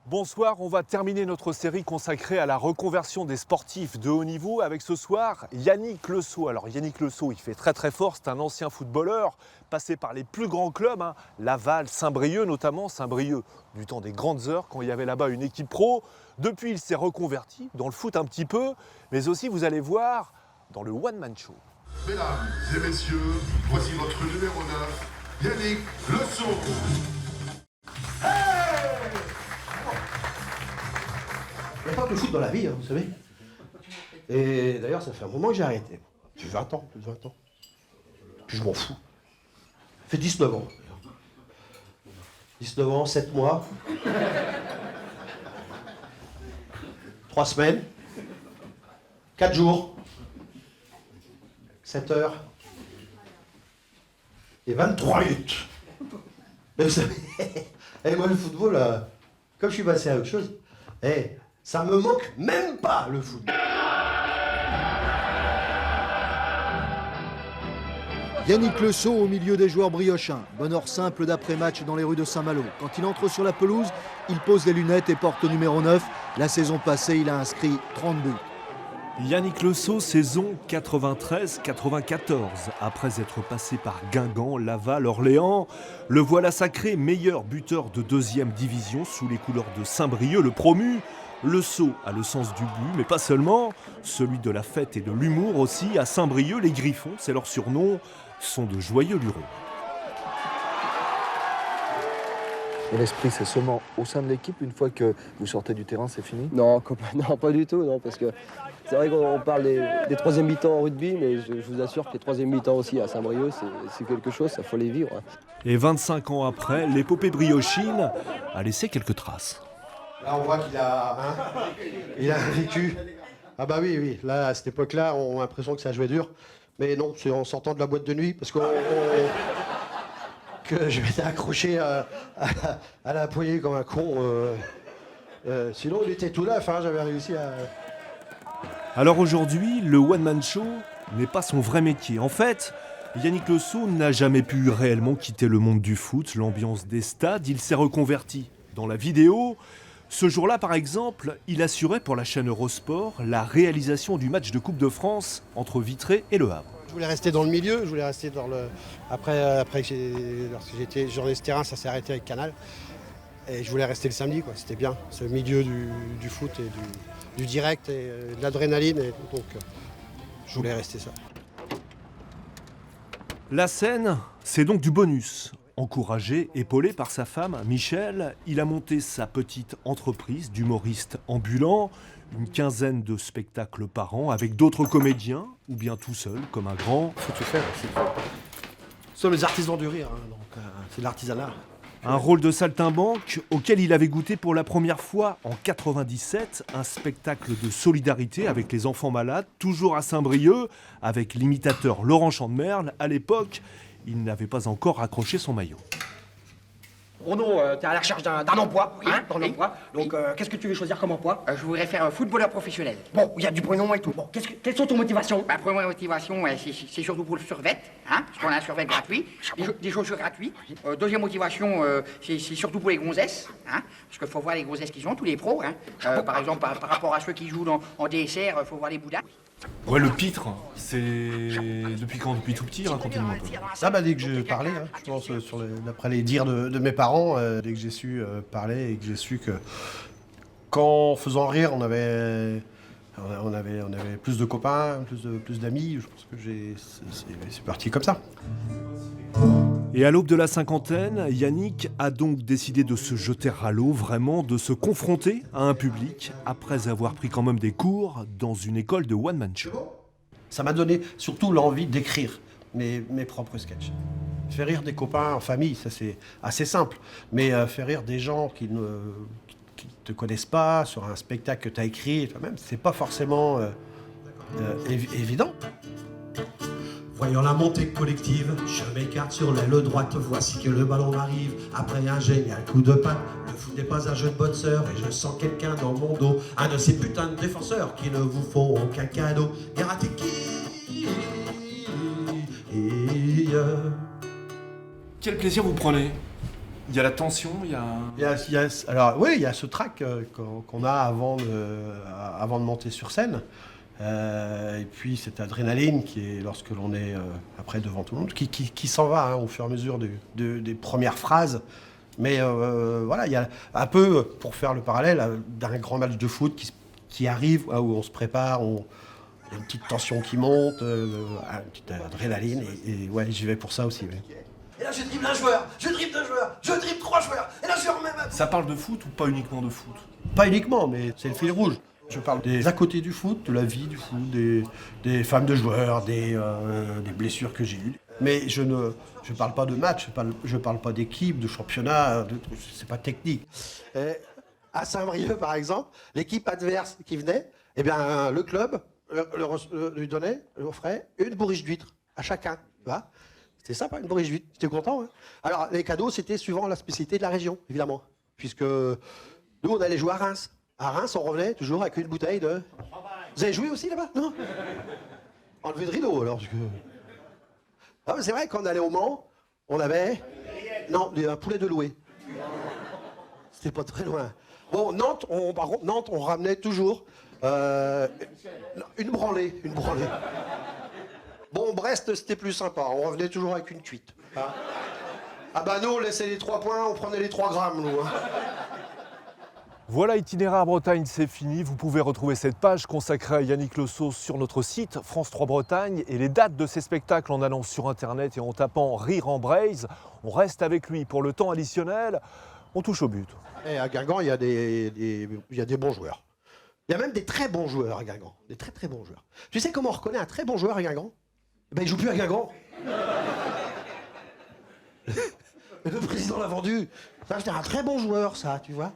Bonsoir, on va terminer notre série consacrée à la reconversion des sportifs de haut niveau avec ce soir Yannick Le Saux. Alors Yannick Le Saux, il fait très fort, c'est un ancien footballeur, passé par les plus grands clubs, Laval, Saint-Brieuc notamment, Saint-Brieuc du temps des grandes heures quand il y avait là-bas une équipe pro. Depuis, il s'est reconverti dans le foot un petit peu, mais aussi vous allez voir dans le one-man show. Mesdames et messieurs, voici votre numéro 9, Yannick Le Saux. Il n'y a pas que le foot dans la vie, vous savez. Et d'ailleurs, ça fait un moment que j'ai arrêté. Plus de 20 ans, plus de 20 ans. Puis je m'en fous. Ça fait 19 ans. 19 ans, 7 mois. 3 semaines. 4 jours. 7 heures. Et 23 minutes. Mais vous savez, moi le football, comme je suis passé à autre chose, ça me manque même pas, le foot. Yannick Le Saux au milieu des joueurs briochins. Bonheur simple d'après-match dans les rues de Saint-Malo. Quand il entre sur la pelouse, il pose les lunettes et porte le numéro 9. La saison passée, il a inscrit 30 buts. Yannick Le Saux, saison 93-94. Après être passé par Guingamp, Laval, Orléans, le voilà sacré meilleur buteur de 2e division sous les couleurs de Saint-Brieuc, le promu. Le Saux a le sens du but, mais pas seulement, celui de la fête et de l'humour aussi. À Saint-Brieuc, les Griffons, c'est leur surnom, sont de joyeux lurons. Et l'esprit, c'est seulement au sein de l'équipe, une fois que vous sortez du terrain, c'est fini? Non, non, pas du tout, non, parce que c'est vrai qu'on parle des troisième mi-temps en rugby, mais je vous assure que les troisième mi-temps aussi à Saint-Brieuc, c'est quelque chose, ça faut les vivre. Et 25 ans après, l'épopée briochine a laissé quelques traces. Là, on voit qu'il a vécu. Ah bah oui, là, à cette époque-là, on a l'impression que ça jouait dur. Mais non, c'est en sortant de la boîte de nuit, parce que je m'étais accroché à la poignée comme un con. Sinon, il était tout là, j'avais réussi à... Alors aujourd'hui, le one-man show n'est pas son vrai métier. En fait, Yannick Le Saux n'a jamais pu réellement quitter le monde du foot, l'ambiance des stades. Il s'est reconverti dans la vidéo. Ce jour-là, par exemple, il assurait pour la chaîne Eurosport la réalisation du match de Coupe de France entre Vitré et Le Havre. Je voulais rester dans le milieu, je voulais rester dans le... Après lorsque j'étais journaliste terrain, ça s'est arrêté avec Canal. Et je voulais rester le samedi, quoi. C'était bien, ce milieu du foot et du direct et de l'adrénaline. Et donc, je voulais rester ça. La scène, c'est donc du bonus. Encouragé, épaulé par sa femme, Michel, il a monté sa petite entreprise d'humoriste ambulant, une quinzaine de spectacles par an avec d'autres comédiens, ou bien tout seul, comme un grand. Faut tout faire aussi. Nous sommes les artisans du rire, donc c'est de l'artisanat. Un rôle de saltimbanque auquel il avait goûté pour la première fois en 97, un spectacle de solidarité avec les enfants malades, toujours à Saint-Brieuc, avec l'imitateur Laurent Chandemerle. À l'époque, il n'avait pas encore raccroché son maillot. Renaud, t'es à la recherche d'un emploi, Oui, d'un oui, emploi. Donc, qu'est-ce que tu veux choisir comme emploi? Je voudrais faire un footballeur professionnel. Bon, il y a du prénom et tout. Bon, quelles sont tes motivations? Ma première motivation, c'est surtout pour le survêt, parce qu'on a un survêt gratuit, des chaussures gratuites. Deuxième motivation, c'est surtout pour les gonzesses, parce qu'il faut voir les gonzesses qu'ils ont, tous les pros. Par exemple, par rapport à ceux qui jouent en DSR, il faut voir les boudins. Ouais, le pitre, c'est depuis quand? Depuis tout petit, racontez-nous un peu. Ça, dès que je parlais, je pense, d'après les dires de mes parents, dès que j'ai su parler et que j'ai su que qu'en faisant rire, on avait plus de copains, plus d'amis, je pense que c'est parti comme ça. Et à l'aube de la cinquantaine, Yannick a donc décidé de se jeter à l'eau, vraiment, de se confronter à un public, après avoir pris quand même des cours dans une école de one-man show. Ça m'a donné surtout l'envie d'écrire mes propres sketchs. Faire rire des copains en famille, ça c'est assez simple. Mais faire rire des gens qui ne te connaissent pas sur un spectacle que tu as écrit, toi-même, c'est pas forcément évident. Voyant la montée collective, je m'écarte sur l'aile droite, voici que le ballon arrive. Après un génial coup de patte, le foot n'est pas un jeu de bonne sœur et je sens quelqu'un dans mon dos. Un de ces putains de défenseurs qui ne vous font aucun cadeau. Garatiki. Quel plaisir vous prenez Il y a la tension, il y a... Alors oui, il y a ce track qu'on a avant de monter sur scène. Et puis cette adrénaline qui est lorsque l'on est après devant tout le monde, qui s'en va hein, au fur et à mesure des premières phrases. Mais voilà, il y a un peu, pour faire le parallèle, d'un grand match de foot qui arrive, où on se prépare, il y a une petite tension qui monte, une petite adrénaline, et ouais, j'y vais pour ça aussi. Ouais. Et là, je dribble un joueur, je dribble 2 joueurs, je dribble 3 joueurs, et là, je remets ma... Ça parle de foot ou pas uniquement de foot? Pas uniquement, mais c'est le fil rouge. Je parle des à côté du foot, de la vie du foot, des femmes de joueurs, des blessures que j'ai eues. Mais je parle pas de match, je parle pas d'équipe, de championnat, c'est pas technique. À Saint-Brieuc, par exemple, l'équipe adverse qui venait, eh bien, le club lui donnait, lui offrait une bourriche d'huîtres à chacun. Tu vois, c'était sympa, une bourriche d'huîtres. J'étais content. Hein. Alors, les cadeaux, c'était suivant la spécialité de la région, évidemment. Puisque nous, on allait jouer à Reims. À Reims, on revenait toujours avec une bouteille de... Vous avez joué aussi là-bas? Non? Enlevé de rideau, alors. Ah, mais c'est vrai, quand on allait au Mans, on avait... Non, un poulet de loué. C'était pas très loin. Bon, Nantes, par contre, Nantes, on ramenait toujours une branlée. Bon, Brest, c'était plus sympa. On revenait toujours avec une cuite. Hein. Ah bah nous, on laissait les 3 points, on prenait les 3 grammes, nous. Hein. Voilà, Itinéraire Bretagne, c'est fini. Vous pouvez retrouver cette page consacrée à Yannick Le Saux sur notre site France 3 Bretagne et les dates de ces spectacles en allant sur Internet et en tapant Rire en Braise. On reste avec lui pour le temps additionnel. On touche au but. Et à Guingamp, il y a des bons joueurs. Il y a même des très bons joueurs à Guingamp. Des très très bons joueurs. Tu sais comment on reconnaît un très bon joueur à Guingamp? Ben, il joue plus à Guingamp. Le président l'a vendu. Ça, c'était un très bon joueur, ça, tu vois.